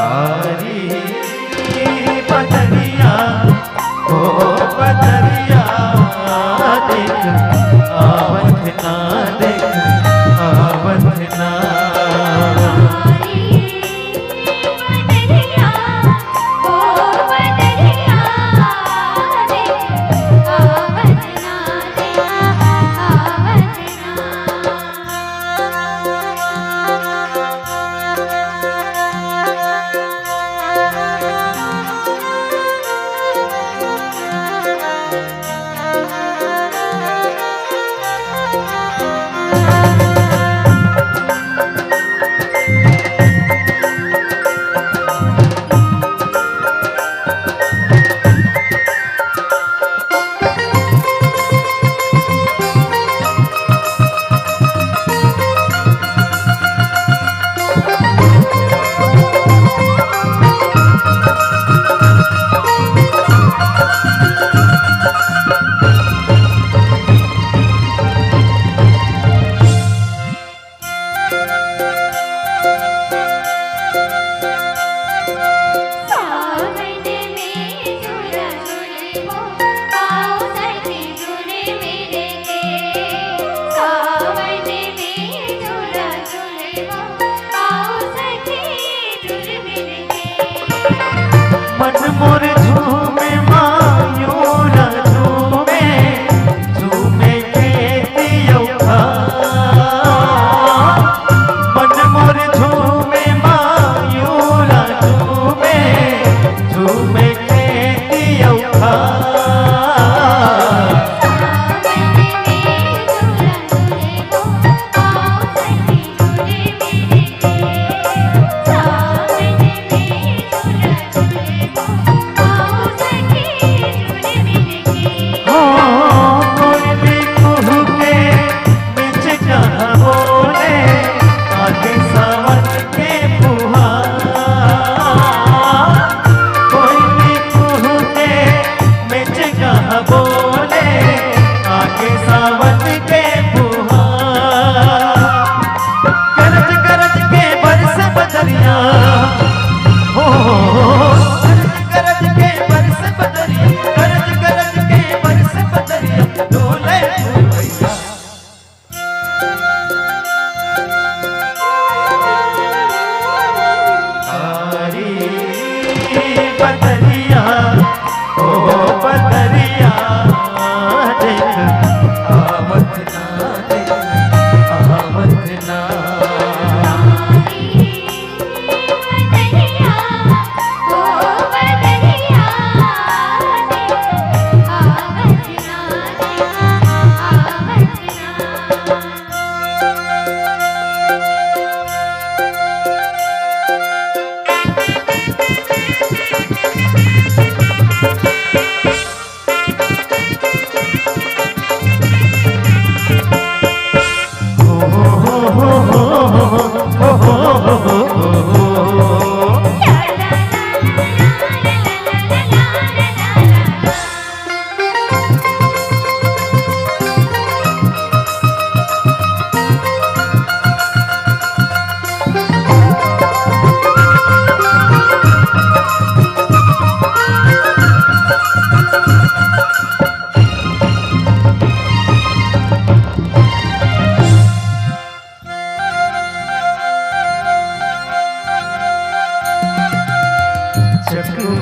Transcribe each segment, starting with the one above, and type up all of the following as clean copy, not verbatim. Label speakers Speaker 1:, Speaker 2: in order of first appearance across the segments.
Speaker 1: सारी बदरिया ओ बदरिया देख आवत ना देख आवत ना मन मोर झूमे मायूर झूमे झूमे खेतियो मन मोर झूमे मायूर झूमे झूमे खेतियो बदरिया ओ बदरिया देख आवत ना देख आवत ना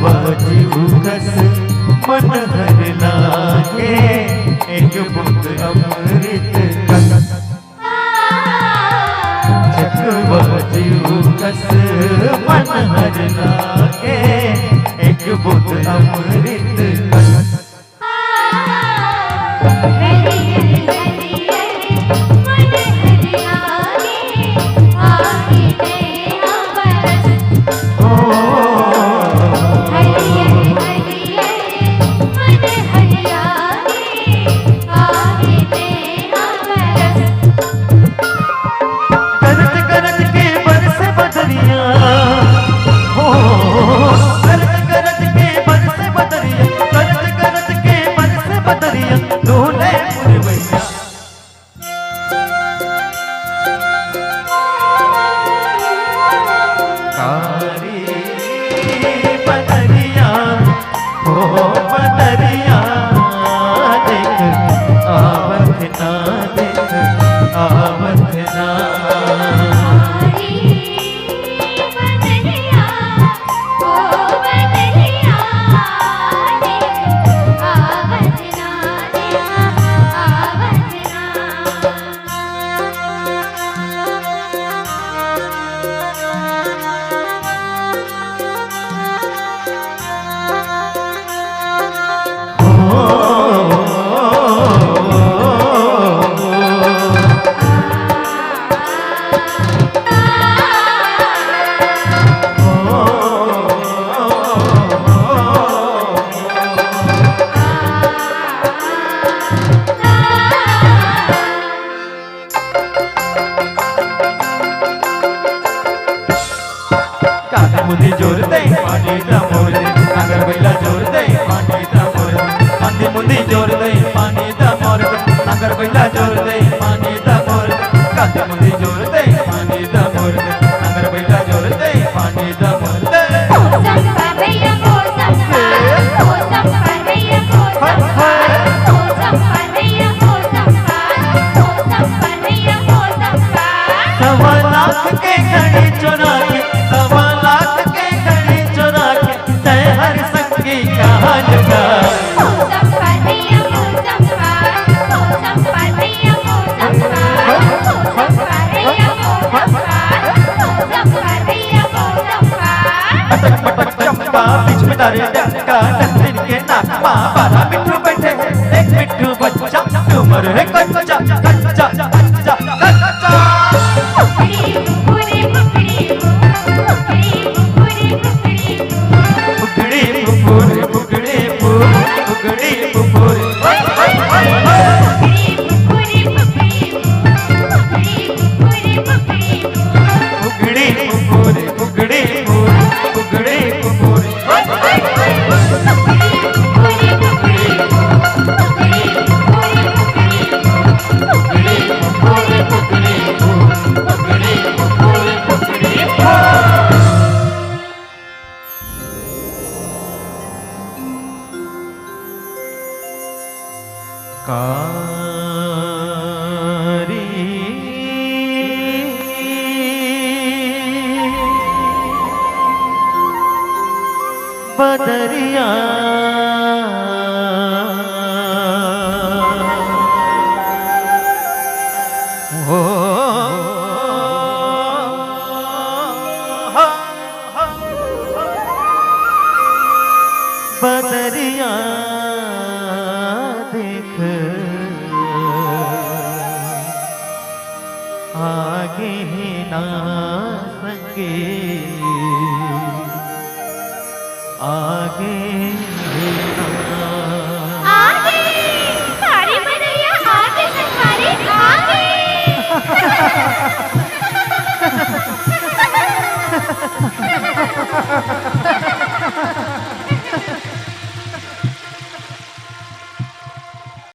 Speaker 1: उगस मन हर लागे एक बूंद अमृत कस चकवाजी उगस मन हर लागे एक बूंद अमृत कस गरज के बरसे बदरिया मुंदी जोर दे पानी दा मोर दे नगर बैला जोर दे पानी दा मोर दे कांदी मुंदी जोर दे पानी दा मोर दे नगर बैला जोर दे पानी दा मोर दे कांदी मुंदी जोर दे पानी दा मोर दे नगर बैला जोर दे पानी दा मोर दे
Speaker 2: संपा भैया को संपा भैया को संपा भैया को संपा भैया को संपा
Speaker 1: 1 लाख के घड़ी चुरा के 1 लाख के घड़ी चुरा के तय हर संगी का हाल का
Speaker 2: संपा भैया को संपा भैया को संपा भैया को संपा भैया को संपा
Speaker 1: पटक पटक चंपा बीच में तारे डंका नंदिन के नाक मां 12 मिट्ठू बैठे एक मिट्ठू बच्चा उम्र है कच्चा कच्चा कच्चा कच्चा
Speaker 2: फुकड़ी
Speaker 1: फुफुर फुकड़ी फुर फुकड़ी फुफुर फुकड़ी फुफुर फुकड़ी फुर फुकड़ी फुफुर कारी बदरिया हो बदरिया देख आगे ना संगे आगे
Speaker 2: आगे सारी बदरिया आगे सफारी आगे